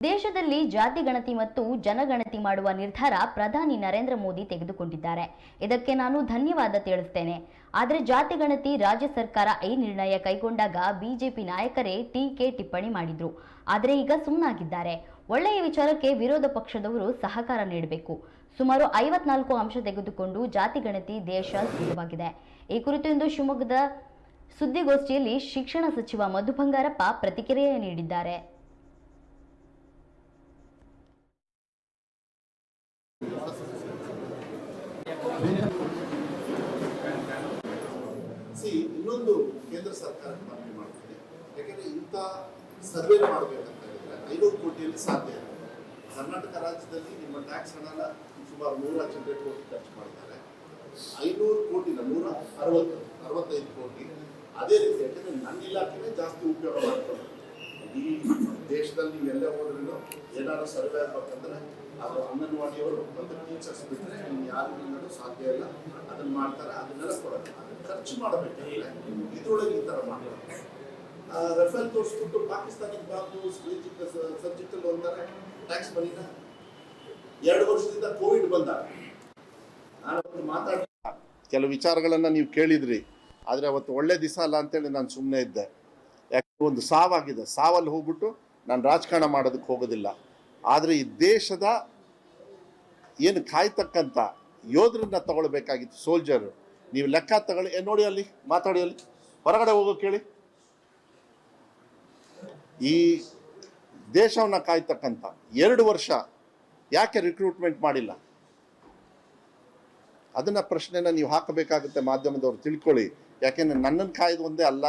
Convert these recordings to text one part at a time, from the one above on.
ದೇಶದಲ್ಲಿ ಜಾತಿ ಗಣತಿ ಮತ್ತು ಜನಗಣತಿ ಮಾಡುವ ನಿರ್ಧಾರ ಪ್ರಧಾನಿ ನರೇಂದ್ರ ಮೋದಿ ತೆಗೆದುಕೊಂಡಿದ್ದಾರೆ. ಇದಕ್ಕೆ ನಾನು ಧನ್ಯವಾದ ತಿಳಿಸುತ್ತೇನೆ. ಆದರೆ ಜಾತಿ ಗಣತಿ ರಾಜ್ಯ ಸರ್ಕಾರ ಈ ನಿರ್ಣಯ ಕೈಗೊಂಡಾಗ ಬಿಜೆಪಿ ನಾಯಕರೇ ಟೀಕೆ ಟಿಪ್ಪಣಿ ಮಾಡಿದ್ರು. ಆದರೆ ಈಗ ಸುಮ್ಮನಾಗಿದ್ದಾರೆ. ಒಳ್ಳೆಯ ವಿಚಾರಕ್ಕೆ ವಿರೋಧ ಪಕ್ಷದವರು ಸಹಕಾರ ನೀಡಬೇಕು. ಸುಮಾರು 54 ಅಂಶ ತೆಗೆದುಕೊಂಡು ಜಾತಿ ಗಣತಿ ದೇಶ ಸಿದ್ಧವಾಗಿದೆ. ಈ ಕುರಿತು ಇಂದು ಶಿವಮೊಗ್ಗದ ಸುದ್ದಿಗೋಷ್ಠಿಯಲ್ಲಿ ಶಿಕ್ಷಣ ಸಚಿವ ಮಧು ಬಂಗಾರಪ್ಪ ಪ್ರತಿಕ್ರಿಯೆ ನೀಡಿದ್ದಾರೆ. ಇನ್ನೊಂದು ಕೇಂದ್ರ ಸರ್ಕಾರ ಮನವಿ ಮಾಡ್ತೀನಿ. ಯಾಕೆಂದ್ರೆ ಇಂಥ ಸರ್ವೆ ಮಾಡಬೇಕಂತ ಹೇಳಿದ್ರೆ 500 ಕೋಟಿಯಲ್ಲಿ ಸಾಧ್ಯ ಇಲ್ಲ. ಕರ್ನಾಟಕ ರಾಜ್ಯದಲ್ಲಿ ನಿಮ್ಮ ಟ್ಯಾಕ್ಸ್ ಹಣನ ಸುಮಾರು 100 ಕೋಟಿ ಖರ್ಚು ಮಾಡ್ತಾರೆ. 500 ಕೋಟಿನ 165 ಕೋಟಿ. ಅದೇ ರೀತಿ ಯಾಕೆಂದ್ರೆ ನನ್ನ ಇಲಾಖೆನೇ ಜಾಸ್ತಿ ಉಪಯೋಗ ಮಾಡ್ತಾರೆ. ಈ ದೇಶದಲ್ಲಿ ನೀವೆಲ್ಲ ಹೋದ್ರೂ ಏನಾದ್ರು ಸರ್ವೆ ಆಗ್ಬೇಕಂದ್ರೆ ಅದು ಅಂಗನವಾಡಿಯವರು ಮತ್ತು ಟೀಚರ್ಸ್ ಬಿಟ್ಟರೆ ಯಾರು ಸಾಧ್ಯ ಇಲ್ಲ. ಅದನ್ನು ಮಾಡ್ತಾರೆ, ಅದನ್ನೆಲ್ಲ ಕೊಡೋದು. ಅದನ್ನು ಖರ್ಚು ಮಾಡಬೇಕಾದ್ರೆ ಇದ್ರೊಳಗೆ ಈ ಥರ ಮಾಡ್ತಾರೆ. ರಫೇಲ್ ತೋರಿಸ್ಬಿಟ್ಟು ಪಾಕಿಸ್ತಾನಕ್ಕೆ ಬಾಬು ಸರ್ಜಿಕಲ್ ಅಂತಾರೆ ಟ್ಯಾಕ್ಸ್ ಮನಿನ 2 ವರ್ಷದಿಂದ ಕೋವಿಡ್ ಬಂದಾಗ ನಾನು ಮಾತಾಡಿ ಕೆಲವು ವಿಚಾರಗಳನ್ನು ನೀವು ಕೇಳಿದ್ರಿ. ಆದರೆ ಅವತ್ತು ಒಳ್ಳೆ ದಿವಸ ಅಲ್ಲ ಅಂತೇಳಿ ನಾನು ಸುಮ್ಮನೆ ಇದ್ದೆ. ಯಾಕೆ ಒಂದು ಸಾವಾಗಿದೆ. ಸಾವಲ್ಲಿ ಹೋಗ್ಬಿಟ್ಟು ನಾನು ರಾಜಕಾರಣ ಮಾಡೋದಕ್ಕೆ ಹೋಗೋದಿಲ್ಲ. ಆದರೆ ಈ ದೇಶದ ಏನು ಕಾಯ್ತಕ್ಕಂಥ ಯೋಧರನ್ನ ತಗೊಳ್ಬೇಕಾಗಿತ್ತು, ಸೋಲ್ಜರು. ನೀವು ಲೆಕ್ಕ ತಗೊಳ್ಳಿ. ನೋಡಿ ಅಲ್ಲಿ ಮಾತಾಡಿ, ಅಲ್ಲಿ ಹೊರಗಡೆ ಹೋಗೋ ಕೇಳಿ. ಈ ದೇಶವನ್ನು ಕಾಯ್ತಕ್ಕಂಥ 2 ವರ್ಷ ಯಾಕೆ ರಿಕ್ರೂಟ್ಮೆಂಟ್ ಮಾಡಿಲ್ಲ? ಅದನ್ನ ಪ್ರಶ್ನೆನ ನೀವು ಹಾಕಬೇಕಾಗುತ್ತೆ. ಮಾಧ್ಯಮದವ್ರು ತಿಳ್ಕೊಳ್ಳಿ. ಯಾಕೆಂದ್ರೆ ನನ್ನನ್ನು ಕಾಯ್ದು ಒಂದೇ ಅಲ್ಲ,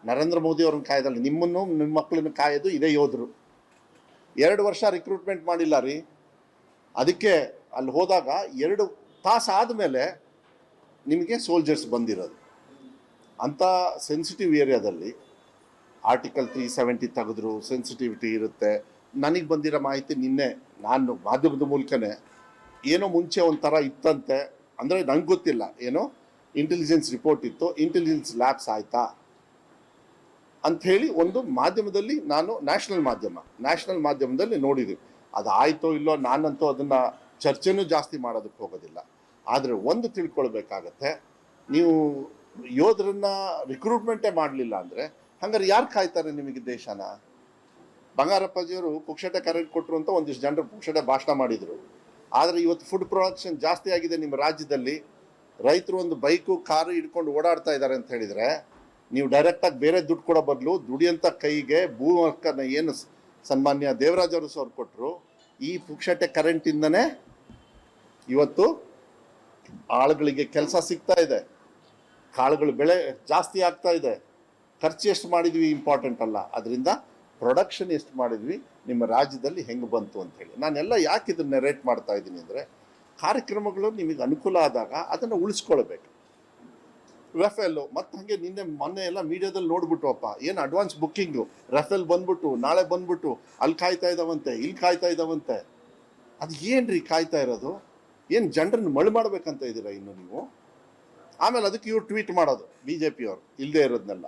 ನರೇಂದ್ರ ಮೋದಿ ಅವ್ರನ್ನ ಕಾಯ್ದಲ್ಲ, ನಿಮ್ಮನ್ನು ನಿಮ್ಮ ಮಕ್ಕಳನ್ನು ಕಾಯೋದು ಇದೇ ಯೋಧರು. 2 ವರ್ಷ ರಿಕ್ರೂಟ್ಮೆಂಟ್ ಮಾಡಿಲ್ಲ ರೀ. ಅದಕ್ಕೆ ಅಲ್ಲಿ ಹೋದಾಗ 2 ತಾಸು ಆದಮೇಲೆ ನಿಮಗೆ ಸೋಲ್ಜರ್ಸ್ ಬಂದಿರೋದು. ಅಂಥ ಸೆನ್ಸಿಟಿವ್ ಏರಿಯಾದಲ್ಲಿ ಆರ್ಟಿಕಲ್ 370 ತೆಗೆದ್ರು, ಸೆನ್ಸಿಟಿವಿಟಿ ಇರುತ್ತೆ. ನನಗೆ ಬಂದಿರೋ ಮಾಹಿತಿ ನಿನ್ನೆ ನಾನು ಮಾಧ್ಯಮದ ಮೂಲಕನೇ ಏನೋ ಮುಂಚೆ ಒಂಥರ ಇತ್ತಂತೆ, ಅಂದರೆ ನಂಗೆ ಗೊತ್ತಿಲ್ಲ, ಏನೋ ಇಂಟೆಲಿಜೆನ್ಸ್ ರಿಪೋರ್ಟ್ ಇತ್ತು, ಇಂಟೆಲಿಜೆನ್ಸ್ ಲ್ಯಾಬ್ಸ್ ಆಯಿತಾ ಅಂಥೇಳಿ ಒಂದು ಮಾಧ್ಯಮದಲ್ಲಿ, ನಾನು ನ್ಯಾಷನಲ್ ಮಾಧ್ಯಮದಲ್ಲಿ ನೋಡಿದ್ದೀವಿ. ಅದು ಆಯಿತೋ ಇಲ್ಲೋ, ನಾನಂತೂ ಅದನ್ನು ಚರ್ಚೆನೂ ಜಾಸ್ತಿ ಮಾಡೋದಕ್ಕೆ ಹೋಗೋದಿಲ್ಲ. ಆದರೆ ಒಂದು ತಿಳ್ಕೊಳ್ಬೇಕಾಗತ್ತೆ, ನೀವು ಯೋಧರನ್ನ ರಿಕ್ರೂಟ್ಮೆಂಟೇ ಮಾಡಲಿಲ್ಲ ಅಂದರೆ ಹಂಗಾರೆ ಯಾರು ಕಾಯ್ತಾರೆ ನಿಮಗೆ ದೇಶನ? ಬಂಗಾರಪ್ಪಾಜಿಯವರು ಪುಕ್ಷಟೆ ಕರೆಂಟ್ ಕೊಟ್ಟರು ಅಂತ ಒಂದಿಷ್ಟು ಜನರು ಪುಕ್ಷಟೆ ಭಾಷಣ ಮಾಡಿದರು. ಆದರೆ ಇವತ್ತು ಫುಡ್ ಪ್ರೊಡಕ್ಷನ್ ಜಾಸ್ತಿ ಆಗಿದೆ ನಿಮ್ಮ ರಾಜ್ಯದಲ್ಲಿ. ರೈತರು ಒಂದು ಬೈಕು ಕಾರು ಹಿಡ್ಕೊಂಡು ಓಡಾಡ್ತಾ ಇದ್ದಾರೆ ಅಂತ ಹೇಳಿದರೆ, ನೀವು ಡೈರೆಕ್ಟಾಗಿ ಬೇರೆ ದುಡ್ಡು ಕೊಡೋ ಬದಲು ದುಡಿಯಂಥ ಕೈಗೆ ಭೂಮರ್ಕನ ಏನು ಸನ್ಮಾನ್ಯ ದೇವರಾಜ್ ಅರಸು ಅವ್ರು ಕೊಟ್ಟರು, ಈ ಪುಕ್ಷಟೆ ಕರೆಂಟಿಂದನೇ ಇವತ್ತು ಆಳುಗಳಿಗೆ ಕೆಲಸ ಸಿಗ್ತಾ ಇದೆ, ಕಾಳುಗಳು ಬೆಳೆ ಜಾಸ್ತಿ ಆಗ್ತಾ ಇದೆ. ಖರ್ಚು ಎಷ್ಟು ಮಾಡಿದ್ವಿ ಇಂಪಾರ್ಟೆಂಟ್ ಅಲ್ಲ, ಅದರಿಂದ ಪ್ರೊಡಕ್ಷನ್ ಎಷ್ಟು ಮಾಡಿದ್ವಿ, ನಿಮ್ಮ ರಾಜ್ಯದಲ್ಲಿ ಹೆಂಗೆ ಬಂತು ಅಂಥೇಳಿ. ನಾನೆಲ್ಲ ಯಾಕೆ ಇದನ್ನು ರೇಟ್ ಮಾಡ್ತಾ ಇದ್ದೀನಿ ಅಂದರೆ, ಕಾರ್ಯಕ್ರಮಗಳು ನಿಮಗೆ ಅನುಕೂಲ ಆದಾಗ ಅದನ್ನು ಉಳಿಸ್ಕೊಳ್ಬೇಕು. ರಫೇಲು ಮತ್ತು ಹಾಗೆ ಮೊನ್ನೆ ಎಲ್ಲ ಮೀಡಿಯಾದಲ್ಲಿ ನೋಡ್ಬಿಟ್ಟುವಪ್ಪ, ಏನು ಅಡ್ವಾನ್ಸ್ ಬುಕ್ಕಿಂಗು, ರಫೇಲ್ ಬಂದ್ಬಿಟ್ಟು ನಾಳೆ ಬಂದ್ಬಿಟ್ಟು ಅಲ್ಲಿ ಕಾಯ್ತಾ ಇದ್ದಾವಂತೆ, ಇಲ್ಲಿ ಕಾಯ್ತಾ ಇದ್ದಾವಂತೆ. ಅದು ಏನು ರೀ ಕಾಯ್ತಾ ಇರೋದು? ಏನು ಜನರನ್ನು ಮಳು ಮಾಡ್ಬೇಕಂತ ಇದ್ದೀರಾ ಇನ್ನು ನೀವು? ಆಮೇಲೆ ಅದಕ್ಕೆ ಇವ್ರು ಟ್ವೀಟ್ ಮಾಡೋದು, BJP ಅವರು ಇಲ್ಲದೆ ಇರೋದನ್ನೆಲ್ಲ.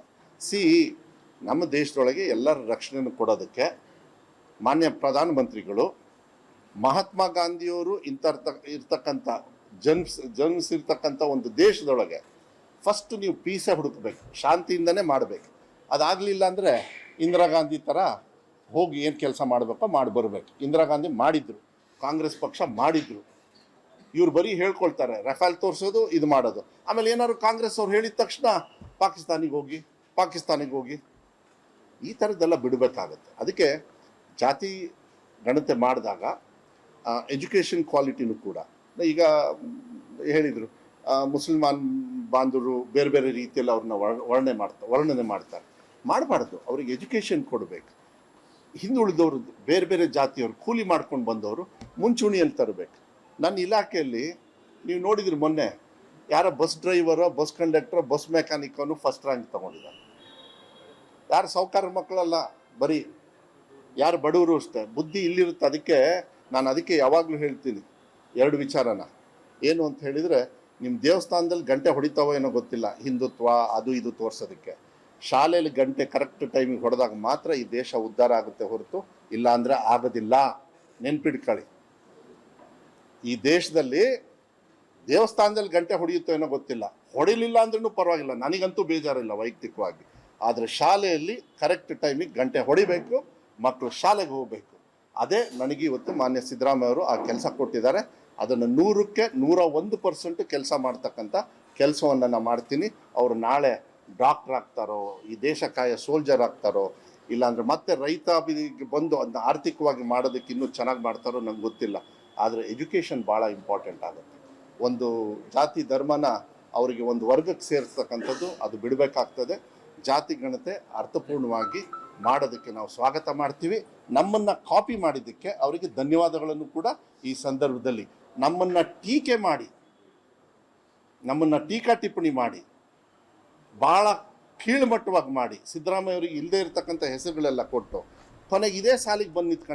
ನಮ್ಮ ದೇಶದೊಳಗೆ ಎಲ್ಲರ ರಕ್ಷಣೆಯನ್ನು ಕೊಡೋದಕ್ಕೆ ಮಾನ್ಯ ಪ್ರಧಾನಮಂತ್ರಿಗಳು ಮಹಾತ್ಮ ಗಾಂಧಿಯವರು ಇರ್ತಕ್ಕಂಥ ಜನ್ಮಿಸಿರ್ತಕ್ಕಂಥ ಒಂದು ದೇಶದೊಳಗೆ ಫಸ್ಟ್ ನೀವು ಪೀಸೇ ಹುಡುಕಬೇಕು, ಶಾಂತಿಯಿಂದನೇ ಮಾಡಬೇಕು. ಅದಾಗಲಿಲ್ಲ ಅಂದರೆ ಇಂದಿರಾ ಗಾಂಧಿ ಥರ ಹೋಗಿ ಏನು ಕೆಲಸ ಮಾಡಬೇಕೋ ಮಾಡಿ ಬರಬೇಕು. ಇಂದಿರಾ ಗಾಂಧಿ ಮಾಡಿದ್ರು, ಕಾಂಗ್ರೆಸ್ ಪಕ್ಷ ಮಾಡಿದ್ರು. ಇವ್ರು ಬರೀ ಹೇಳ್ಕೊಳ್ತಾರೆ, ರಫೇಲ್ ತೋರಿಸೋದು, ಇದು ಮಾಡೋದು. ಆಮೇಲೆ ಏನಾದ್ರು ಕಾಂಗ್ರೆಸ್ ಅವ್ರು ಹೇಳಿದ ತಕ್ಷಣ ಪಾಕಿಸ್ತಾನಿಗೆ ಹೋಗಿ ಈ ಥರದ್ದೆಲ್ಲ ಬಿಡಬೇಕಾಗತ್ತೆ. ಅದಕ್ಕೆ ಜಾತಿ ಗಣತೆ ಮಾಡಿದಾಗ ಎಜುಕೇಷನ್ ಕ್ವಾಲಿಟಿನೂ ಕೂಡ, ಈಗ ಹೇಳಿದರು ಮುಸಲ್ಮಾನ್ ಬಾಂಧವರು ಬೇರೆ ಬೇರೆ ರೀತಿಯಲ್ಲಿ ಅವ್ರನ್ನ ವರ್ಣನೆ ಮಾಡ್ತಾರೆ. ಮಾಡಬಾರ್ದು. ಅವ್ರಿಗೆ ಎಜುಕೇಷನ್ ಕೊಡಬೇಕು. ಹಿಂದುಳಿದವರು, ಬೇರೆ ಬೇರೆ ಜಾತಿಯವರು, ಕೂಲಿ ಮಾಡ್ಕೊಂಡು ಬಂದವರು ಮುಂಚೂಣಿಯಲ್ಲಿ ತರಬೇಕು. ನನ್ನ ಇಲಾಖೆಯಲ್ಲಿ ನೀವು ನೋಡಿದ್ರಿ, ಮೊನ್ನೆ ಯಾರೋ ಬಸ್ ಡ್ರೈವರೋ, ಬಸ್ ಕಂಡಕ್ಟರೋ, ಬಸ್ ಮೆಕ್ಯಾನಿಕನು ಫಸ್ಟ್ ರ್ಯಾಂಕ್ ತೊಗೊಂಡಿದ್ದಾರೆ. ಯಾರು ಸಾಹುಕಾರ ಮಕ್ಕಳಲ್ಲ, ಬರೀ ಯಾರು ಬಡವರು ಅಷ್ಟೇ. ಬುದ್ಧಿ ಇಲ್ಲಿರುತ್ತೆ. ಅದಕ್ಕೆ ಯಾವಾಗಲೂ ಹೇಳ್ತೀನಿ 2 ವಿಚಾರನ. ಏನು ಅಂತ ಹೇಳಿದರೆ, ನಿಮ್ಮ ದೇವಸ್ಥಾನದಲ್ಲಿ ಗಂಟೆ ಹೊಡಿತಾವೋ ಏನೋ ಗೊತ್ತಿಲ್ಲ, ಹಿಂದುತ್ವ ಅದು ಇದು ತೋರಿಸೋದಕ್ಕೆ. ಶಾಲೆಯಲ್ಲಿ ಗಂಟೆ ಕರೆಕ್ಟ್ ಟೈಮಿಗೆ ಹೊಡೆದಾಗ ಮಾತ್ರ ಈ ದೇಶ ಉದ್ಧಾರ ಆಗುತ್ತೆ ಹೊರತು ಇಲ್ಲ ಅಂದರೆ ಆಗೋದಿಲ್ಲ. ನೆನ್ಪಿಟ್ಕೊಳ್ಳಿ. ಈ ದೇಶದಲ್ಲಿ ದೇವಸ್ಥಾನದಲ್ಲಿ ಗಂಟೆ ಹೊಡೆಯುತ್ತೋ ಏನೋ ಗೊತ್ತಿಲ್ಲ, ಹೊಡಿಲಿಲ್ಲ ಅಂದ್ರೂ ಪರವಾಗಿಲ್ಲ, ನನಗಂತೂ ಬೇಜಾರಿಲ್ಲ ವೈಯಕ್ತಿಕವಾಗಿ. ಆದರೆ ಶಾಲೆಯಲ್ಲಿ ಕರೆಕ್ಟ್ ಟೈಮಿಗೆ ಗಂಟೆ ಹೊಡಿಬೇಕು, ಮಕ್ಕಳು ಶಾಲೆಗೆ ಹೋಗಬೇಕು. ಅದೇ ನನಗೆ ಇವತ್ತು ಮಾನ್ಯ ಸಿದ್ದರಾಮಯ್ಯ ಅವರು ಆ ಕೆಲಸ ಕೊಟ್ಟಿದ್ದಾರೆ. ಅದನ್ನು 100ಕ್ಕೆ 101% ಕೆಲಸ ಮಾಡ್ತಕ್ಕಂಥ ಕೆಲಸವನ್ನು ನಾನು ಮಾಡ್ತೀನಿ. ಅವರು ನಾಳೆ ಡಾಕ್ಟರ್ ಆಗ್ತಾರೋ, ಈ ದೇಶ ಕಾಯೋ ಸೋಲ್ಜರ್ ಆಗ್ತಾರೋ, ಇಲ್ಲಾಂದರೆ ಮತ್ತೆ ರೈತ ಬಂದು ಅದನ್ನ ಆರ್ಥಿಕವಾಗಿ ಮಾಡೋದಕ್ಕೆ ಇನ್ನೂ ಚೆನ್ನಾಗಿ ಮಾಡ್ತಾರೋ ನಂಗೆ ಗೊತ್ತಿಲ್ಲ. ಆದರೆ ಎಜುಕೇಷನ್ ಭಾಳ ಇಂಪಾರ್ಟೆಂಟ್ ಆಗುತ್ತೆ. ಒಂದು ಜಾತಿ ಧರ್ಮನ ಅವರಿಗೆ ಒಂದು ವರ್ಗಕ್ಕೆ ಸೇರಿಸ್ತಕ್ಕಂಥದ್ದು ಅದು ಬಿಡಬೇಕಾಗ್ತದೆ. ಜಾತಿ ಗಣತೆ ಅರ್ಥಪೂರ್ಣವಾಗಿ ಮಾಡೋದಕ್ಕೆ ನಾವು ಸ್ವಾಗತ ಮಾಡ್ತೀವಿ. ನಮ್ಮನ್ನು ಕಾಪಿ ಮಾಡಿದ್ದಕ್ಕೆ ಅವರಿಗೆ ಧನ್ಯವಾದಗಳನ್ನು ಕೂಡ ಈ ಸಂದರ್ಭದಲ್ಲಿ, ನಮ್ಮನ್ನು ಟೀಕೆ ಮಾಡಿ, ನಮ್ಮನ್ನು ಟೀಕಾ ಟಿಪ್ಪಣಿ ಮಾಡಿ, ಭಾಳ ಕೀಳುಮಟ್ಟವಾಗಿ ಮಾಡಿ, ಸಿದ್ದರಾಮಯ್ಯ ಅವರಿಗೆ ಇಲ್ಲದೇ ಇರತಕ್ಕಂಥ ಹೆಸರುಗಳೆಲ್ಲ ಕೊಟ್ಟು ಕೊನೆಗೆ ಇದೇ ಸಾಲಿಗೆ ಬಂದು ನಿಂತ್ಕೊಂಡು